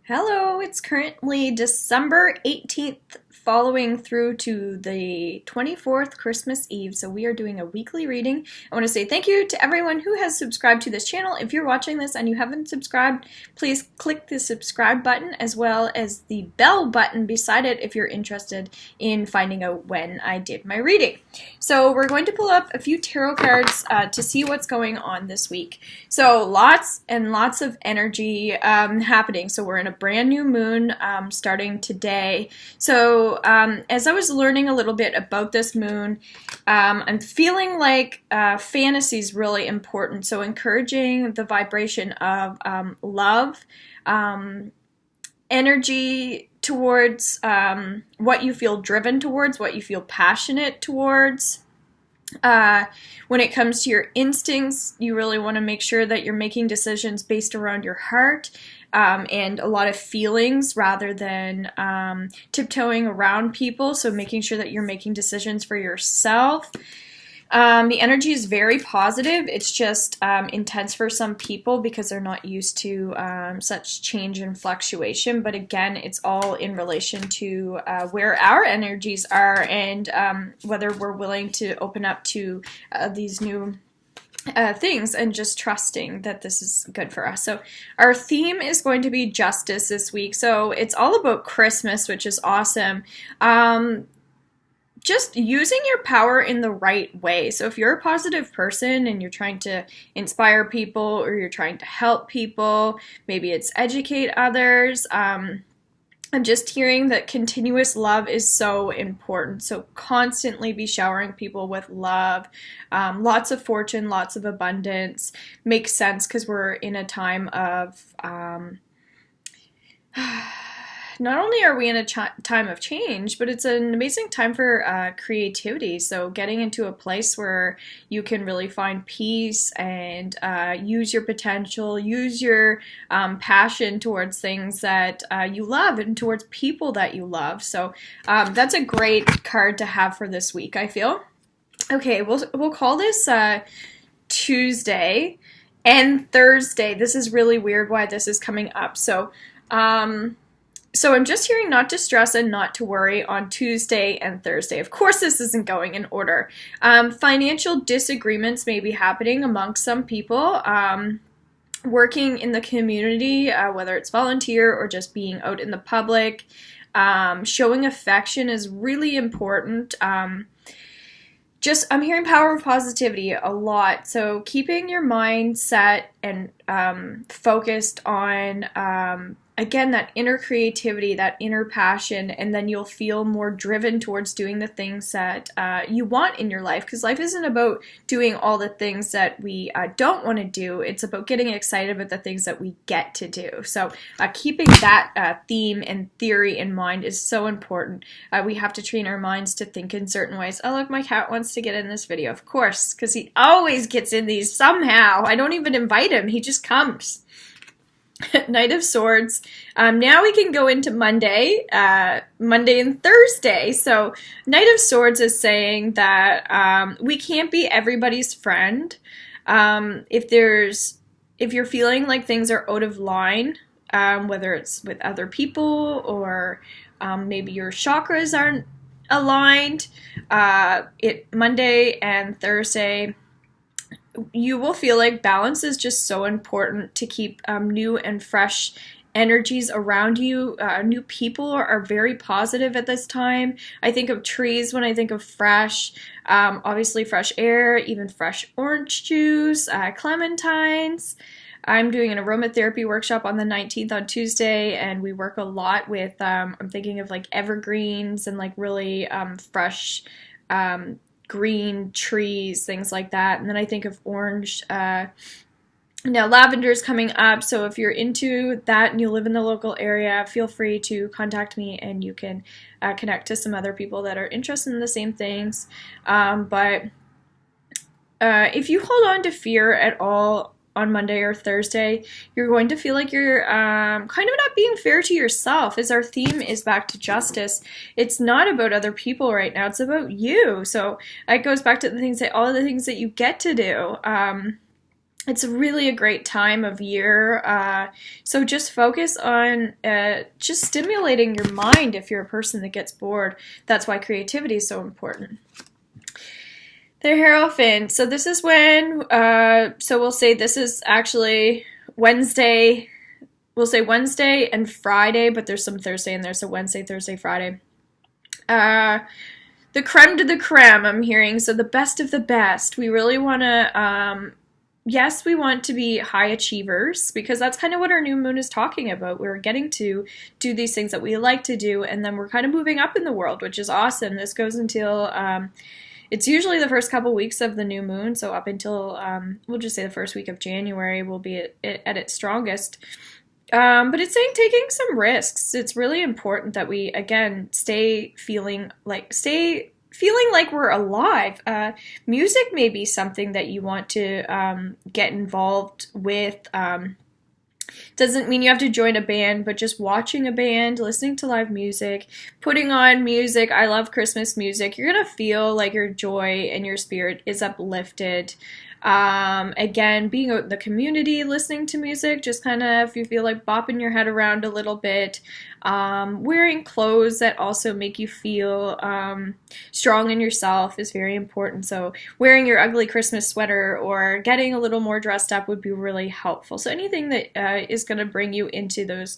Hello, it's currently December 18th, following through to the 24th, Christmas Eve. So we are doing a weekly reading. I want to say thank you to everyone who has subscribed to this channel. If you're watching this and you haven't subscribed, please click the subscribe button as well as the bell button beside it if you're interested in finding out when I did my reading. So we're going to pull up a few tarot cards to see what's going on this week. So lots and lots of energy happening. So we're in a brand new moon starting today. So as I was learning a little bit about this moon, I'm feeling like fantasy is really important. So encouraging the vibration of love, energy towards what you feel driven towards, what you feel passionate towards. When it comes to your instincts, you really want to make sure that you're making decisions based around your heart and a lot of feelings rather than tiptoeing around people. So making sure that you're making decisions for yourself. The energy is very positive. It's just intense for some people because they're not used to such change and fluctuation. But again, it's all in relation to where our energies are and whether we're willing to open up to these new things and just trusting that this is good for us. So our theme is going to be justice this week. So it's all about Christmas, which is awesome. Just using your power in the right way. So if you're a positive person and you're trying to inspire people or you're trying to help people, maybe it's educate others. I'm just hearing that continuous love is so important. So constantly be showering people with love. Lots of fortune, lots of abundance. Makes sense because we're in a time of not only are we in a time of change, but it's an amazing time for creativity. So getting into a place where you can really find peace and use your potential, use your passion towards things that you love and towards people that you love. So that's a great card to have for this week, I feel. Okay, we'll call this Tuesday and Thursday. This is really weird why this is coming up. So I'm just hearing not to stress and not to worry on Tuesday and Thursday. Of course, this isn't going in order. Financial disagreements may be happening amongst some people. Working in the community, whether it's volunteer or just being out in the public. Showing affection is really important. I'm hearing power of positivity a lot. So keeping your mind set and focused on again, that inner creativity, that inner passion, and then you'll feel more driven towards doing the things that you want in your life. Because life isn't about doing all the things that we don't want to do. It's about getting excited about the things that we get to do. So keeping that theme and theory in mind is so important. We have to train our minds to think in certain ways. Oh, look, my cat wants to get in this video. Of course, because he always gets in these somehow. I don't even invite him. He just comes. Knight of Swords. Now we can go into Monday and Thursday. So Knight of Swords is saying that we can't be everybody's friend. If you're feeling like things are out of line, whether it's with other people or maybe your chakras aren't aligned, Monday and Thursday, you will feel like balance is just so important to keep new and fresh energies around you. New people are very positive at this time. I think of trees when I think of fresh, obviously fresh air, even fresh orange juice, clementines. I'm doing an aromatherapy workshop on the 19th on Tuesday, and we work a lot with, I'm thinking of like evergreens and like really fresh green trees, things like that. And then I think of orange. Now lavender is coming up, so if you're into that and you live in the local area, feel free to contact me and you can connect to some other people that are interested in the same things. But if you hold on to fear at all on Monday or Thursday, you're going to feel like you're kind of not being fair to yourself, as our theme is back to justice. It's not about other people right now, it's about you. So it goes back to all the things that you get to do. It's really a great time of year. So just focus on just stimulating your mind if you're a person that gets bored. That's why creativity is so important. The Hierophant. So this is when, so we'll say this is actually Wednesday. We'll say Wednesday and Friday, but there's some Thursday in there, so Wednesday, Thursday, Friday. The creme de the creme, I'm hearing, so the best of the best. We really want to, yes, we want to be high achievers because that's kind of what our new moon is talking about. We're getting to do these things that we like to do, and then we're kind of moving up in the world, which is awesome. This goes until, it's usually the first couple weeks of the new moon, so up until, we'll just say the first week of January will be at its strongest. But it's saying taking some risks. It's really important that we, again, stay feeling like we're alive. Music may be something that you want to get involved with. Doesn't mean you have to join a band, but just watching a band, listening to live music, putting on music. I love Christmas music. You're going to feel like your joy and your spirit is uplifted. Again, being out in the community, listening to music, just kind of, if you feel like bopping your head around a little bit, wearing clothes that also make you feel strong in yourself is very important. So wearing your ugly Christmas sweater or getting a little more dressed up would be really helpful. So anything that is going to bring you into those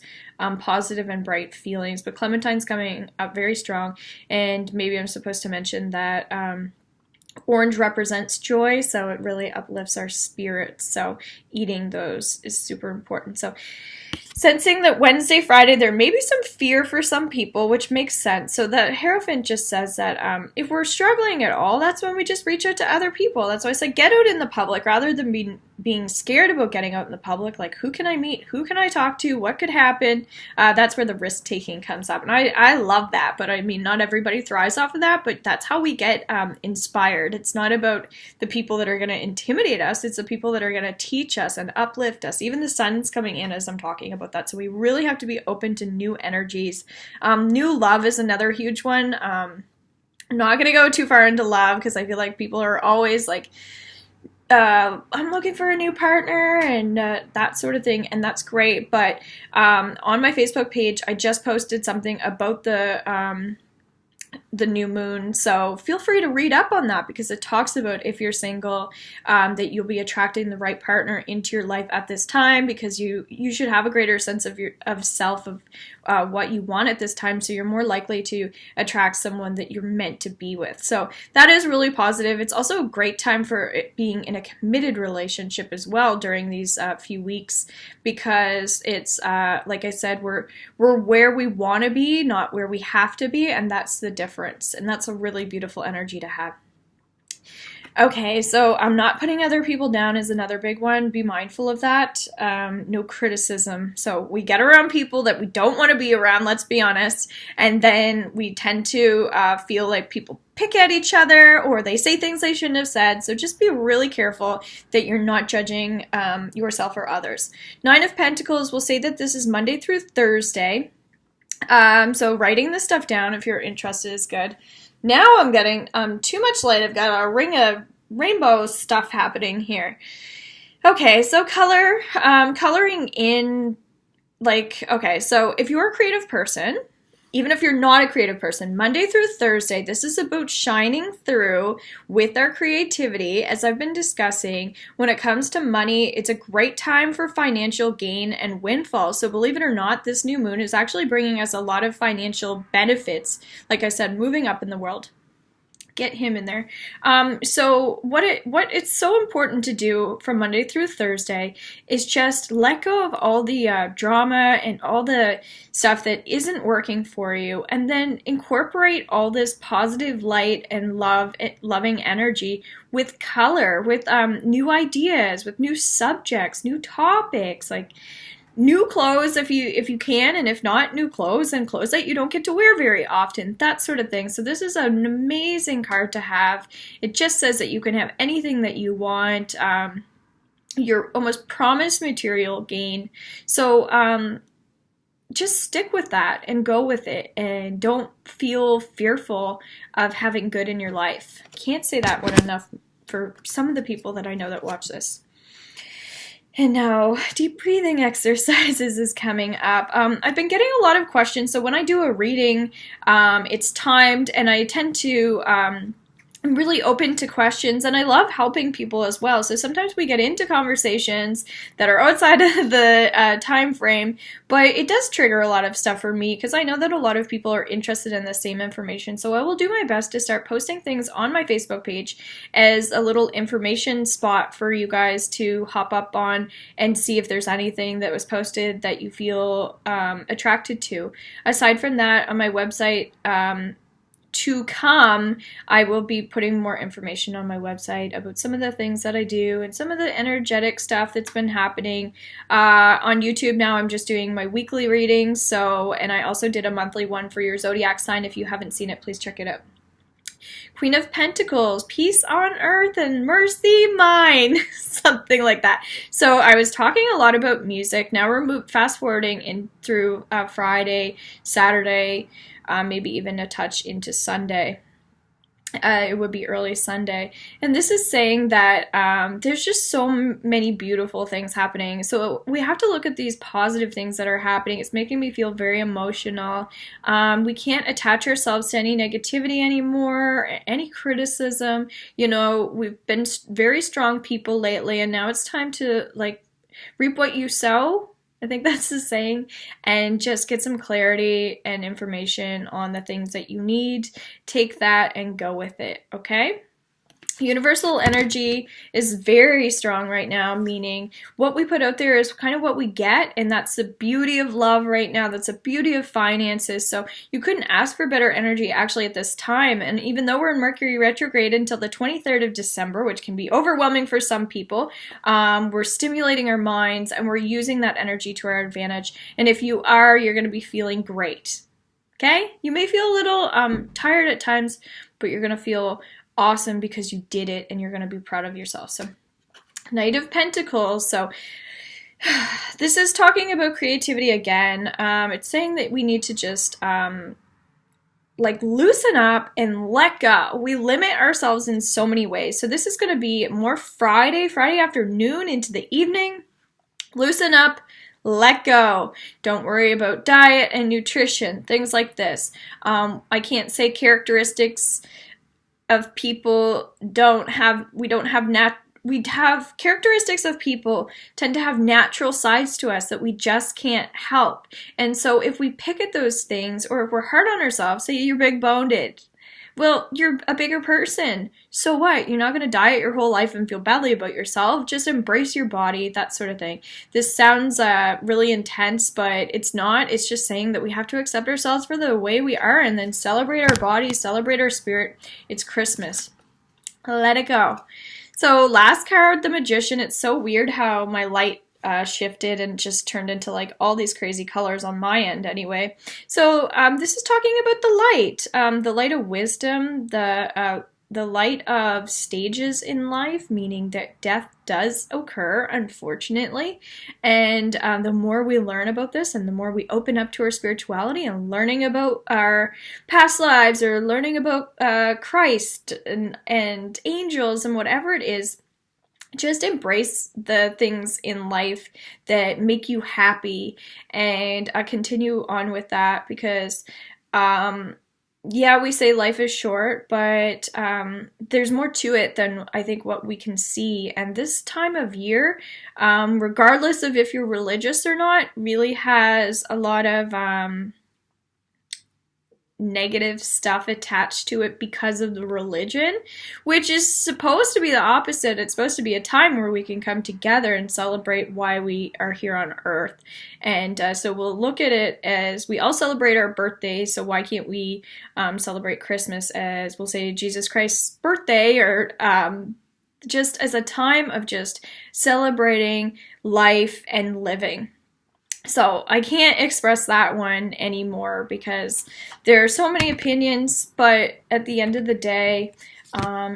positive and bright feelings. But Clementine's coming up very strong, and maybe I'm supposed to mention that orange represents joy, so it really uplifts our spirits. So eating those is super important. So sensing that Wednesday, Friday, there may be some fear for some people, which makes sense. So the Hierophant just says that if we're struggling at all, that's when we just reach out to other people. That's why I said get out in the public rather than being scared about getting out in the public. Like, who can I meet? Who can I talk to? What could happen? That's where the risk-taking comes up. And I love that, but I mean, not everybody thrives off of that, but that's how we get inspired. It's not about the people that are going to intimidate us. It's the people that are going to teach us and uplift us. Even the sun's coming in as I'm talking about that. So we really have to be open to new energies. New love is another huge one. I'm not going to go too far into love because I feel like people are always like, I'm looking for a new partner and that sort of thing, and that's great. But on my Facebook page, I just posted something about the new moon, so feel free to read up on that because it talks about if you're single, that you'll be attracting the right partner into your life at this time because you should have a greater sense of self of what you want at this time, so you're more likely to attract someone that you're meant to be with. So that is really positive. It's also a great time for it being in a committed relationship as well during these few weeks because it's like I said, we're where we want to be, not where we have to be, and that's the difference, and that's a really beautiful energy to have. Okay, so I'm not putting other people down is another big one. Be mindful of that. No criticism. So we get around people that we don't want to be around, let's be honest, and then we tend to feel like people pick at each other or they say things they shouldn't have said. So just be really careful that you're not judging yourself or others. Nine of Pentacles will say that this is Monday through Thursday. So writing this stuff down if you're interested is good. Now I'm getting too much light. I've got a ring of rainbow stuff happening here. Okay, so coloring in, like, okay, so if you're a creative person, even if you're not a creative person, Monday through Thursday, this is about shining through with our creativity. As I've been discussing, when it comes to money, it's a great time for financial gain and windfall. So believe it or not, this new moon is actually bringing us a lot of financial benefits. Like I said, moving up in the world. Get him in there. So what it's so important to do from Monday through Thursday is just let go of all the drama and all the stuff that isn't working for you, and then incorporate all this positive light and loving energy with color, with new ideas, with new subjects, new topics, like new clothes if you can, and if not, new clothes and clothes that you don't get to wear very often, that sort of thing. So this is an amazing card to have. It just says that you can have anything that you want. You're almost promised material gain. So just stick with that and go with it, and don't feel fearful of having good in your life. Can't say that one enough for some of the people that I know that watch this. And now deep breathing exercises is coming up. I've been getting a lot of questions. So when I do a reading, it's timed, and I tend to I'm really open to questions, and I love helping people as well. So sometimes we get into conversations that are outside of the time frame, but it does trigger a lot of stuff for me because I know that a lot of people are interested in the same information. So I will do my best to start posting things on my Facebook page as a little information spot for you guys to hop up on and see if there's anything that was posted that you feel attracted to. Aside from that, on my website, to come, I will be putting more information on my website about some of the things that I do and some of the energetic stuff that's been happening. On YouTube now, I'm just doing my weekly readings. So, and I also did a monthly one for your zodiac sign. If you haven't seen it, please check it out. Queen of Pentacles, peace on earth and mercy mine, something like that. So I was talking a lot about music. Now we're fast forwarding in through Friday, Saturday, maybe even a touch into Sunday. It would be early Sunday. And this is saying that there's just so many beautiful things happening. So we have to look at these positive things that are happening. It's making me feel very emotional. We can't attach ourselves to any negativity anymore, any criticism. You know, we've been very strong people lately, and now it's time to, like, reap what you sow. I think that's the saying, and just get some clarity and information on the things that you need. Take that and go with it, okay? Universal energy is very strong right now, meaning what we put out there is kind of what we get, and that's the beauty of love right now. That's the beauty of finances. So you couldn't ask for better energy actually at this time. And even though we're in Mercury retrograde until the 23rd of December, which can be overwhelming for some people, we're stimulating our minds and we're using that energy to our advantage. And if you are, you're going to be feeling great. Okay? You may feel a little tired at times, but you're going to feel awesome because you did it and you're going to be proud of yourself. So, Knight of Pentacles. So this is talking about creativity again. It's saying that we need to just like loosen up and let go. We limit ourselves in so many ways. So this is going to be more Friday afternoon into the evening. Loosen up. Let go. Don't worry about diet and nutrition, things like this. I can't say characteristics of people we have characteristics of people tend to have natural sides to us that we just can't help. And so if we pick at those things, or if we're hard on ourselves, say you're big boned, well, you're a bigger person. So what? You're not going to diet your whole life and feel badly about yourself. Just embrace your body, that sort of thing. This sounds really intense, but it's not. It's just saying that we have to accept ourselves for the way we are and then celebrate our body, celebrate our spirit. It's Christmas. Let it go. So last card, the Magician. It's so weird how my light shifted and just turned into like all these crazy colors on my end anyway. So this is talking about the light of wisdom, the light of stages in life, meaning that death does occur, unfortunately. And the more we learn about this and the more we open up to our spirituality and learning about our past lives or learning about Christ and angels and whatever it is, just embrace the things in life that make you happy and continue on with that because, yeah, we say life is short, but there's more to it than I think what we can see. And this time of year, regardless of if you're religious or not, really has a lot of negative stuff attached to it because of the religion, which is supposed to be the opposite. It's supposed to be a time where we can come together and celebrate why we are here on earth. And so we'll look at it as we all celebrate our birthdays, so why can't we celebrate Christmas as, we'll say, Jesus Christ's birthday, or just as a time of just celebrating life and living. So I can't express that one anymore because there are so many opinions, but at the end of the day,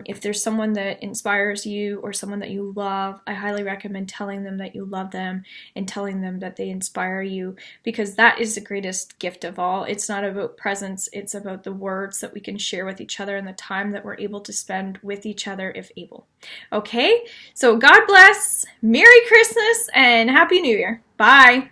If there's someone that inspires you or someone that you love, I highly recommend telling them that you love them and telling them that they inspire you, because that is the greatest gift of all. It's not about presents, it's about the words that we can share with each other and the time that we're able to spend with each other if able. Okay, so God bless, Merry Christmas, and Happy New Year. Bye.